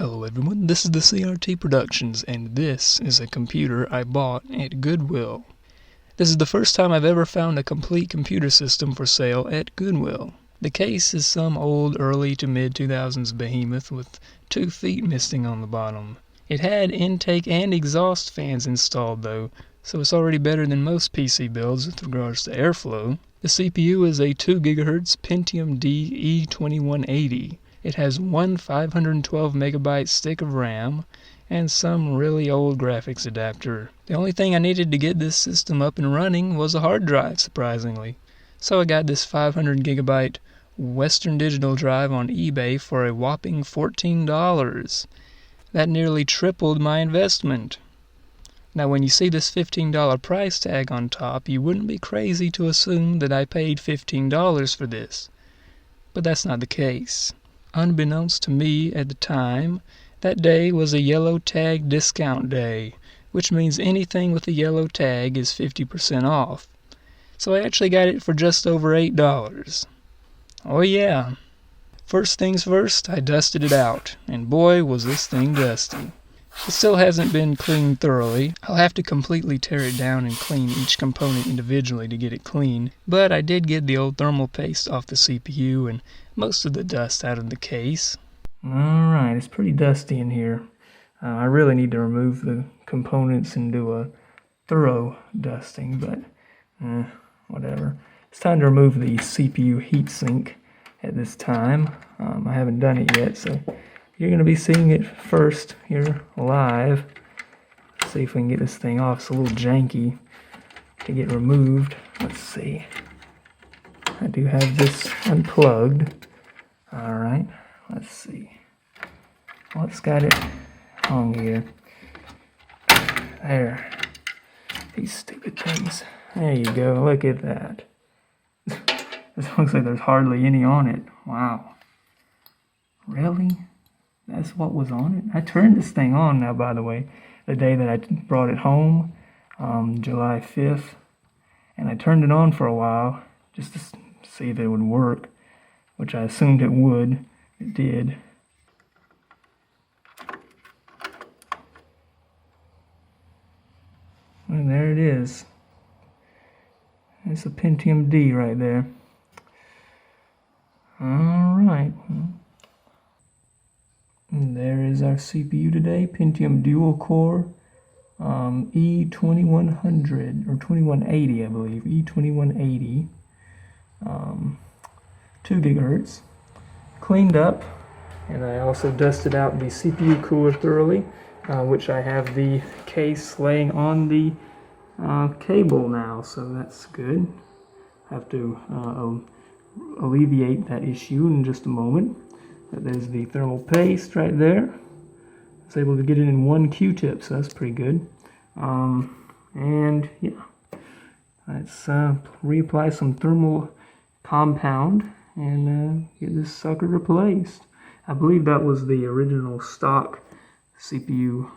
Hello everyone, this is the CRT Productions, and this is a computer I bought at Goodwill. This is the first time I've ever found a complete computer system for sale at Goodwill. The case is some old early to mid 2000s behemoth with 2 feet missing on the bottom. It had intake and exhaust fans installed though, so it's already better than most PC builds with regards to airflow. The CPU is a 2 GHz Pentium D E2180. It has one 512 megabyte stick of RAM and some really old graphics adapter. The only thing I needed to get this system up and running was a hard drive, surprisingly. So I got this 500 gigabyte Western Digital drive on eBay for a whopping $14. That nearly tripled my investment. Now when you see this $15 price tag on top, you wouldn't be crazy to assume that I paid $15 for this. But that's not the case. Unbeknownst to me at the time, that day was a yellow tag discount day, which means anything with a yellow tag is 50% off. So I actually got it for just over $8. Oh yeah. First things first, I dusted it out, and boy was this thing dusty. It still hasn't been cleaned thoroughly. I'll have to completely tear it down and clean each component individually to get it clean, but I did get the old thermal paste off the CPU and most of the dust out of the case. Alright, it's pretty dusty in here. I really need to remove the components and do a thorough dusting, but whatever. It's time to remove the CPU heatsink at this time. I haven't done it yet, so you're going to be seeing it first here live. Let's see if we can get this thing off. It's a little janky to get removed. Let's see. I do have this unplugged. Alright, let's see. What's got it hung here? There. These stupid things. There you go. Look at that. This looks like there's hardly any on it. Wow. Really? That's what was on it? I turned this thing on now, by the way, the day that I brought it home, July 5th. And I turned it on for a while just to see if it would work, which I assumed it would. It did. And there it is. It's a Pentium D right there. Alright. And there is our CPU today, Pentium dual core, E2100 or 2180, I believe, E2180, 2 gigahertz, cleaned up, and I also dusted out the CPU cooler thoroughly, which I have the case laying on the cable now, so that's good. I have to alleviate that issue in just a moment. There's the thermal paste right there. I was able to get it in one Q-tip, so that's pretty good. And yeah, let's reapply some thermal compound and get this sucker replaced. I believe that was the original stock CPU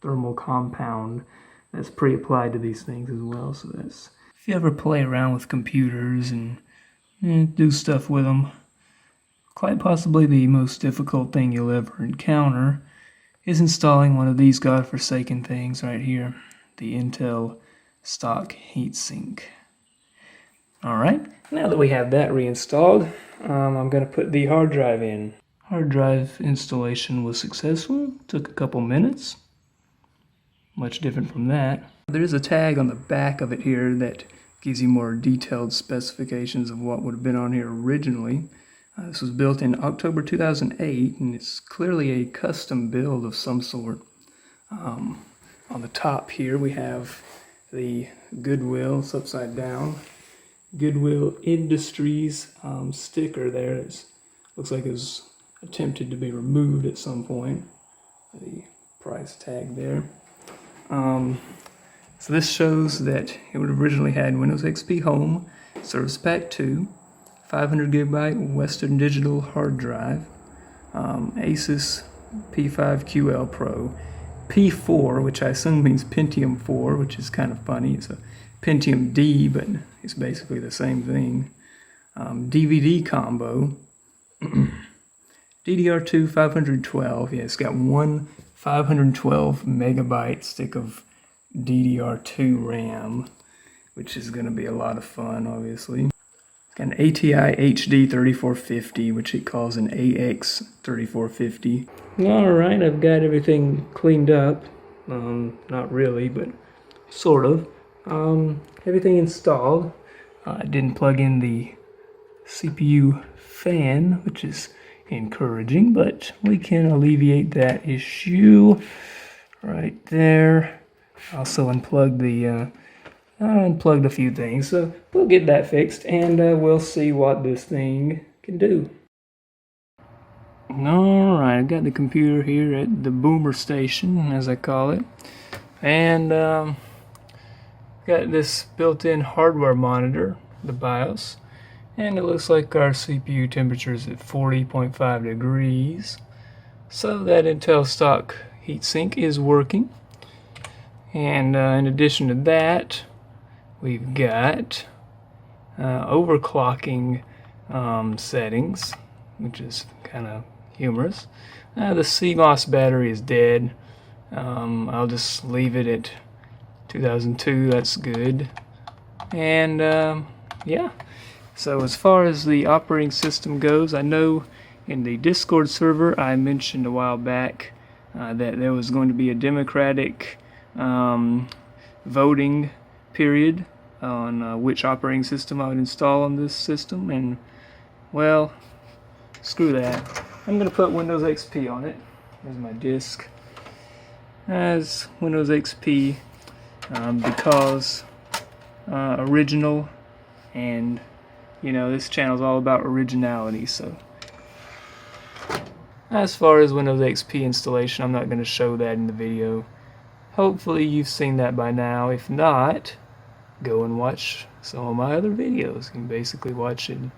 thermal compound that's pre-applied to these things as well. So that's, if you ever play around with computers and do stuff with them, quite possibly the most difficult thing you'll ever encounter is installing one of these godforsaken things right here, the Intel stock heatsink. Alright, now that we have that reinstalled, I'm going to put the hard drive in. Hard drive installation was successful, took a couple minutes. Much different from that. There is a tag on the back of it here that gives you more detailed specifications of what would have been on here originally. This was built in October 2008, and it's clearly a custom build of some sort. On the top here we have the Goodwill, it's upside down, Goodwill Industries sticker there. It looks like it was attempted to be removed at some point. The price tag there. So this shows that it would have originally had Windows XP Home, Service Pack 2, 500 gigabyte Western Digital hard drive, ASUS P5QL Pro, P4, which I assume means Pentium 4, which is kind of funny. It's a Pentium D, but it's basically the same thing. DVD combo, DDR2 512. Yeah, it's got one 512 megabyte stick of DDR2 RAM, which is going to be a lot of fun, obviously. It's got an ATI HD 3450, which it calls an AX 3450. Alright, I've got everything cleaned up. Not really, but sort of. Everything installed. I didn't plug in the CPU fan, which is encouraging, but we can alleviate that issue right there. Also unplugged unplugged a few things, so we'll get that fixed, and we'll see what this thing can do. Alright, I've got the computer here at the boomer station, as I call it, and got this built-in hardware monitor, the BIOS, and it looks like our CPU temperature is at 40.5 degrees, so that Intel stock heatsink is working. And in addition to that, we've got overclocking settings, which is kind of humorous. The CMOS battery is dead. I'll just leave it at 2002, that's good. And yeah, so as far as the operating system goes, I know in the Discord server I mentioned a while back that there was going to be a democratic voting period on which operating system I would install on this system, and well, screw that. I'm going to put Windows XP on it. There's my disk. As Windows XP because original, and you know, this channel is all about originality. So as far as Windows XP installation, I'm not going to show that in the video. Hopefully you've seen that by now. If not, go and watch some of my other videos. You can basically watch it in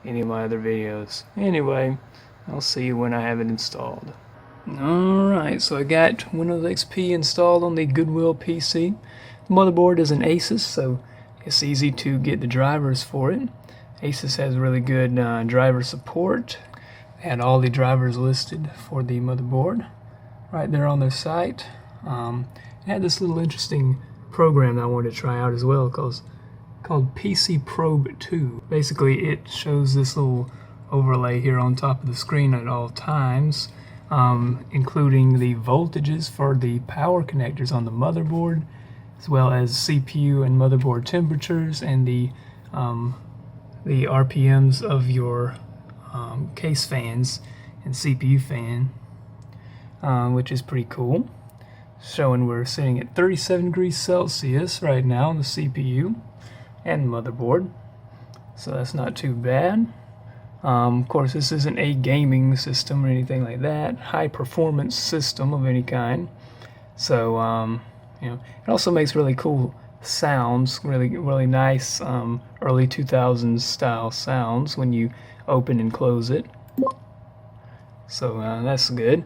any of my other videos. Anyway, I'll see you when I have it installed. Alright, so I got Windows XP installed on the Goodwill PC. The motherboard is an ASUS, so it's easy to get the drivers for it. ASUS has really good driver support. They had all the drivers listed for the motherboard right there on their site. It had this little interesting program that I wanted to try out as well called PC Probe 2. Basically, it shows this little overlay here on top of the screen at all times, including the voltages for the power connectors on the motherboard, as well as CPU and motherboard temperatures, and the RPMs of your case fans and CPU fan, which is pretty cool. Showing we're sitting at 37 degrees Celsius right now on the CPU and motherboard, so that's not too bad. Of course, this isn't a gaming system or anything like that, high performance system of any kind. So you know, it also makes really cool sounds, really nice early 2000s style sounds when you open and close it. So that's good.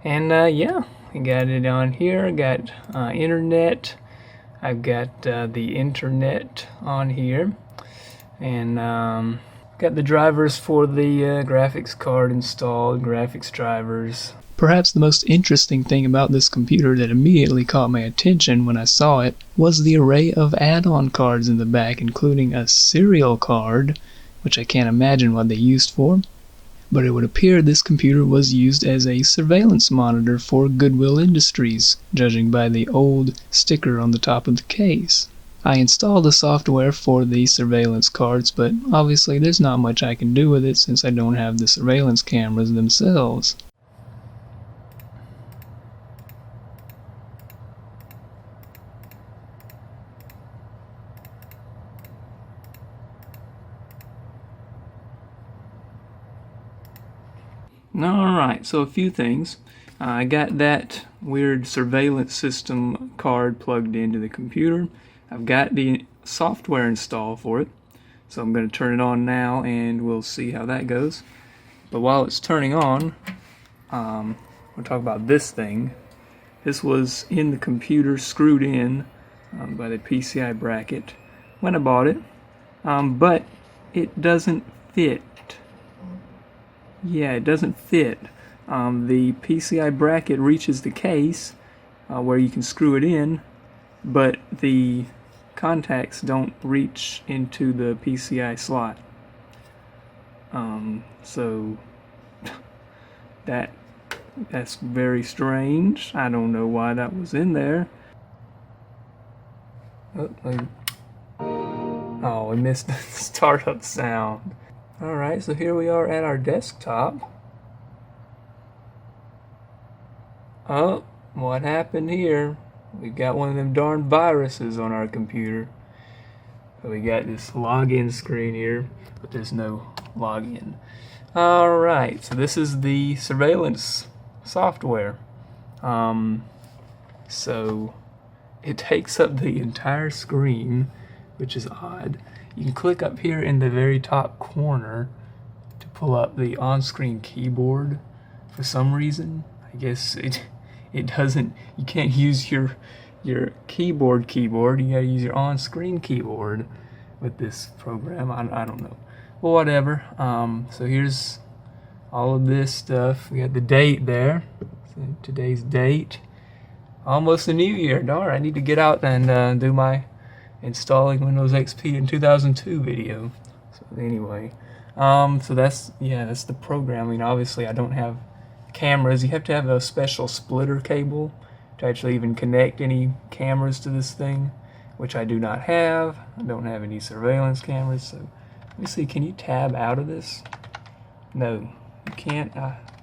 And yeah, I got it on here. I got internet. I've got the internet on here, and got the drivers for the graphics card installed, graphics drivers. Perhaps the most interesting thing about this computer that immediately caught my attention when I saw it was the array of add-on cards in the back, including a serial card, which I can't imagine what they used for, but it would appear this computer was used as a surveillance monitor for Goodwill Industries, judging by the old sticker on the top of the case. I installed the software for the surveillance cards, but obviously there's not much I can do with it since I don't have the surveillance cameras themselves. Alright, so a few things. I got that weird surveillance system card plugged into the computer. I've got the software installed for it, so I'm going to turn it on now and we'll see how that goes. But while it's turning on, we'll talk about this thing. This was in the computer, screwed in by the PCI bracket when I bought it, but it doesn't fit. Yeah, it doesn't fit. The PCI bracket reaches the case where you can screw it in, but the contacts don't reach into the PCI slot. So that's very strange. I don't know why that was in there. Oh, we missed the startup sound. Alright, so here we are at our desktop. Oh, what happened here? We got one of them darn viruses on our computer. So we got this login screen here, but there's no login. Alright, so this is the surveillance software. So it takes up the entire screen, which is odd. You can click up here in the very top corner to pull up the on-screen keyboard. For some reason, I guess it doesn't. You can't use your keyboard. You gotta use your on-screen keyboard with this program. I don't know. Well, whatever. So here's all of this stuff. We got the date there. So today's date. Almost the new year. Darn, I need to get out and do my installing Windows XP in 2002 video. So anyway, so that's the programming. Obviously, I don't have cameras. You have to have a special splitter cable to actually even connect any cameras to this thing, which I do not have. I don't have any surveillance cameras. So let me see. Can you tab out of this? No, you can't.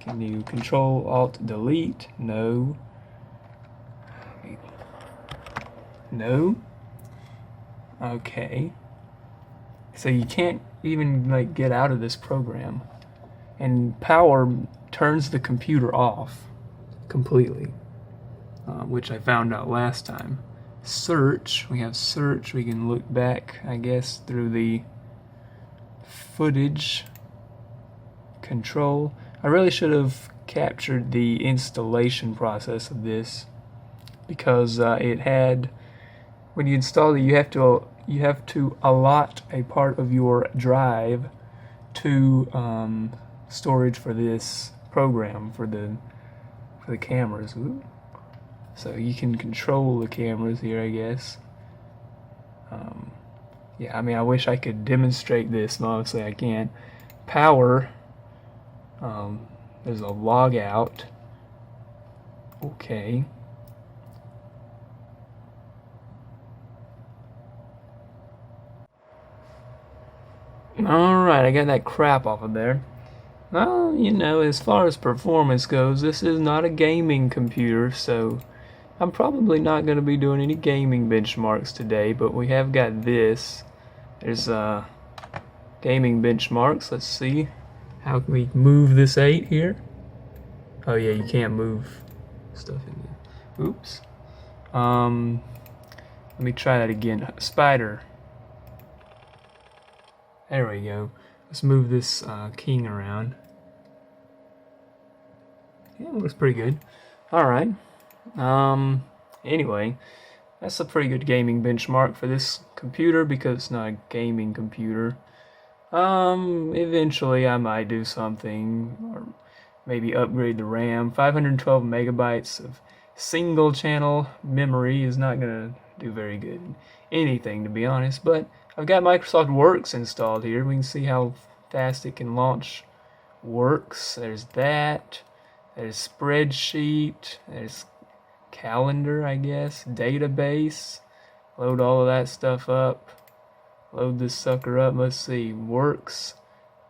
Can you Control Alt Delete? No. No. Okay. So you can't even like get out of this program. And power turns the computer off completely, which I found out last time. Search, we have search. We can look back, I guess, through the footage. Control. I really should have captured the installation process of this, because it had, when you install it, you have to allot a part of your drive to storage for this program for the cameras. Ooh. So you can control the cameras here, I guess. Yeah, I mean, I wish I could demonstrate this, but obviously I can't. Power. There's a log out. Okay. Alright, I got that crap off of there. Well, you know, as far as performance goes, this is not a gaming computer, so I'm probably not going to be doing any gaming benchmarks today, but we have got this. There's gaming benchmarks. Let's see. How can we move this 8 here? Oh yeah, you can't move stuff in there. Oops. Let me try that again. Spider. There we go. Let's move this king around. Yeah, it looks pretty good. Alright. Anyway, that's a pretty good gaming benchmark for this computer because it's not a gaming computer. Eventually I might do something, or maybe upgrade the RAM. 512 megabytes of single channel memory is not gonna do very good in anything, to be honest, but I've got Microsoft Works installed here. We can see how fast it can launch Works. There's that. There's spreadsheet. There's calendar, I guess. Database. Load all of that stuff up. Load this sucker up. Let's see. Works.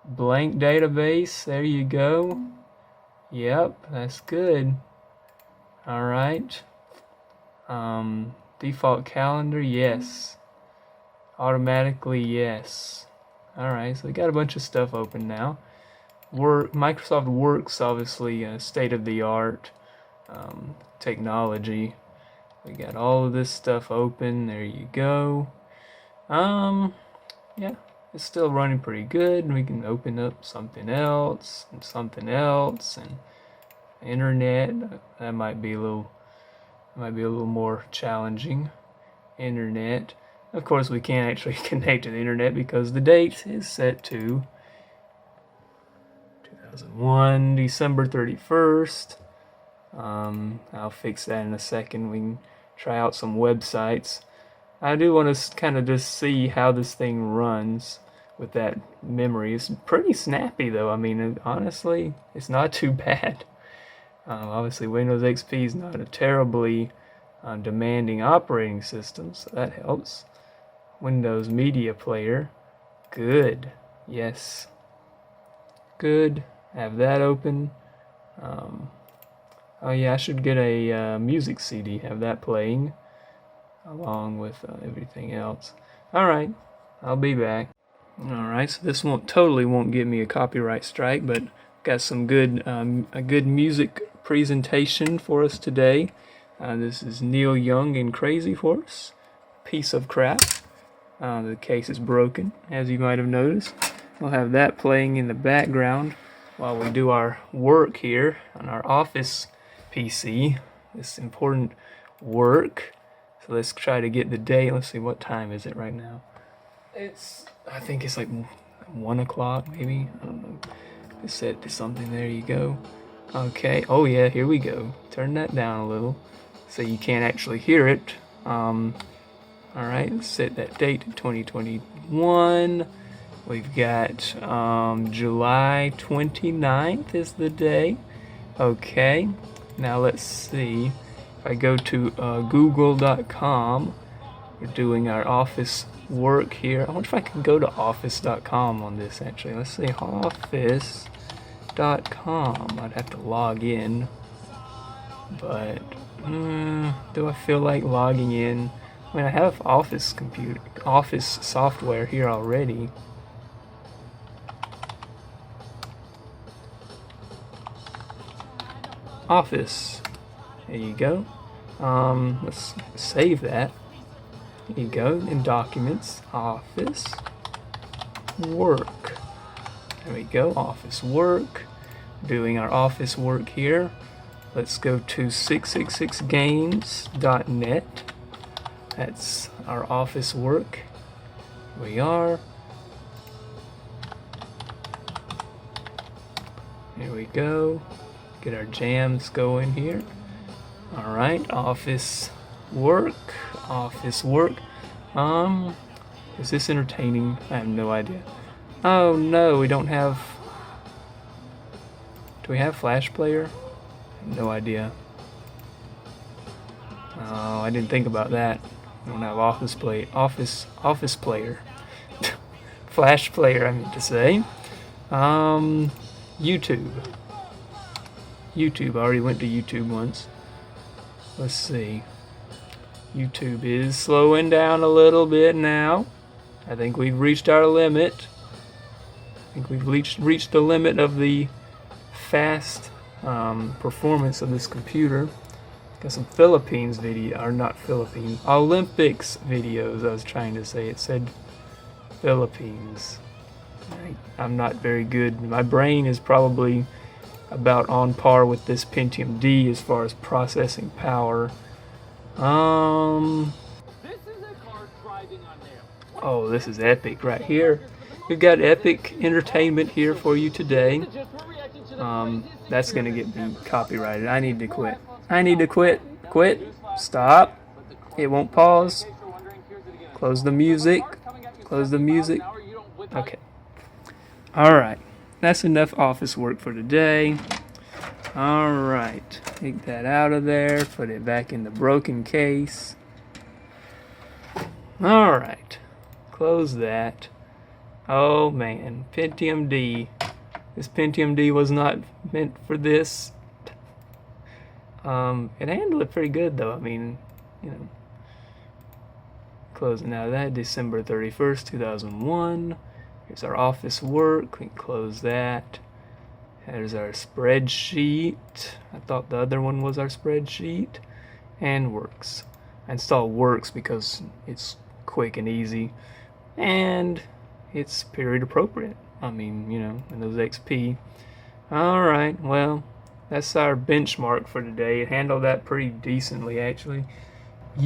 Blank database. There you go. Yep, that's good. Alright. Default calendar, yes. Automatically, yes. Alright, so we got a bunch of stuff open now. Microsoft Works, obviously, state-of-the-art technology. We got all of this stuff open. There you go. Yeah, it's still running pretty good. We can open up something else, and internet. That might be a little more challenging. Internet. Of course, we can't actually connect to the internet because the date is set to 2001, December 31st. I'll fix that in a second. We can try out some websites. I do want to kind of just see how this thing runs with that memory. It's pretty snappy though. I mean, honestly, it's not too bad. Obviously, Windows XP is not a terribly demanding operating system, so that helps. Windows Media Player, good. Yes, good. Have that open. Oh yeah, I should get a music CD, have that playing along with everything else. Alright, I'll be back. Alright, so this totally won't give me a copyright strike, but got some good a good music presentation for us today. This is Neil Young and Crazy Horse. Piece of crap. The case is broken, as you might have noticed. We'll have that playing in the background while we do our work here on our office PC. This important work. So let's try to get the date. Let's see, what time is it right now? I think it's like 1 o'clock maybe. I don't know. It's set to something. There you go. Okay. Oh yeah, here we go. Turn that down a little so you can't actually hear it. Alright, let's set that date to 2021. We've got July 29th is the day. Okay. Now let's see. If I go to google.com, we're doing our office work here. I wonder if I can go to office.com on this actually. Let's see, office.com. I'd have to log in, but do I feel like logging in? I mean, I have office software here already. Office. There you go. Let's save that. There you go. In Documents, Office Work. There we go. Office Work. Doing our office work here. Let's go to 666games.net. That's our office work. Here we are. Here we go. Get our jams going here. Alright, office work. Office work. Is this entertaining? I have no idea. Oh no, we don't have... Do we have Flash Player? I have no idea. Oh, I didn't think about that. We don't have Office Player. Flash Player, I meant to say. YouTube. YouTube, I already went to YouTube once. Let's see. YouTube is slowing down a little bit now. I think we've reached our limit. I think we've reached the limit of the fast performance of this computer. Got some Philippines video, or not Philippines, Olympics videos I was trying to say. It said Philippines. I'm not very good. My brain is probably about on par with this Pentium D as far as processing power. Oh, this is epic right here. We've got epic entertainment here for you today. That's gonna get me copyrighted. I need to quit. I need to quit. Quit. Stop. It won't pause. Close the music. Close the music. Okay. Alright. That's enough office work for today. Alright. Take that out of there. Put it back in the broken case. Alright. Close that. Oh man. Pentium D. This Pentium D was not meant for this. It handled it pretty good though. I mean, you know. Closing out of that. December 31st, 2001. Here's our office work. We can close that. There's our spreadsheet. I thought the other one was our spreadsheet. And Works. I install Works because it's quick and easy. And it's period appropriate. I mean, you know, Windows XP. Alright, well, that's our benchmark for today. It handled that pretty decently, actually.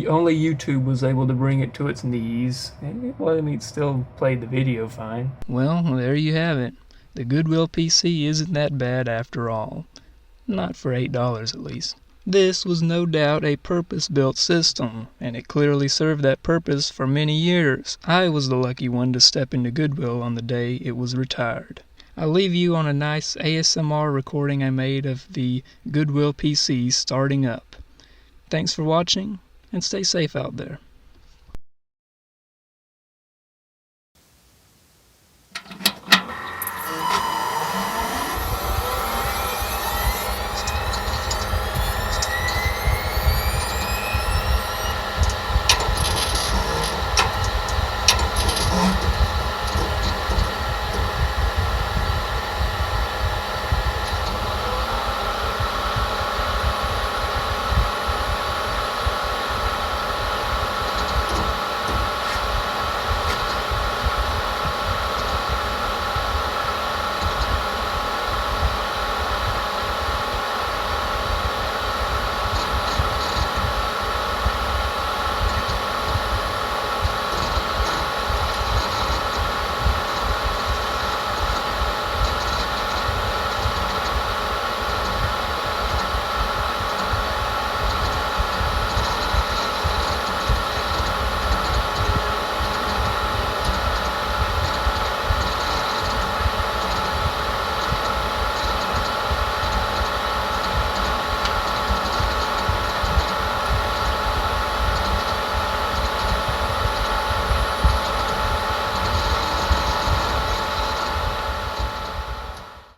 Only YouTube was able to bring it to its knees. Well, I mean, it still played the video fine. Well, there you have it. The Goodwill PC isn't that bad after all. Not for $8 at least. This was no doubt a purpose-built system, and it clearly served that purpose for many years. I was the lucky one to step into Goodwill on the day it was retired. I'll leave you on a nice ASMR recording I made of the Goodwill PC starting up. Thanks for watching, and stay safe out there.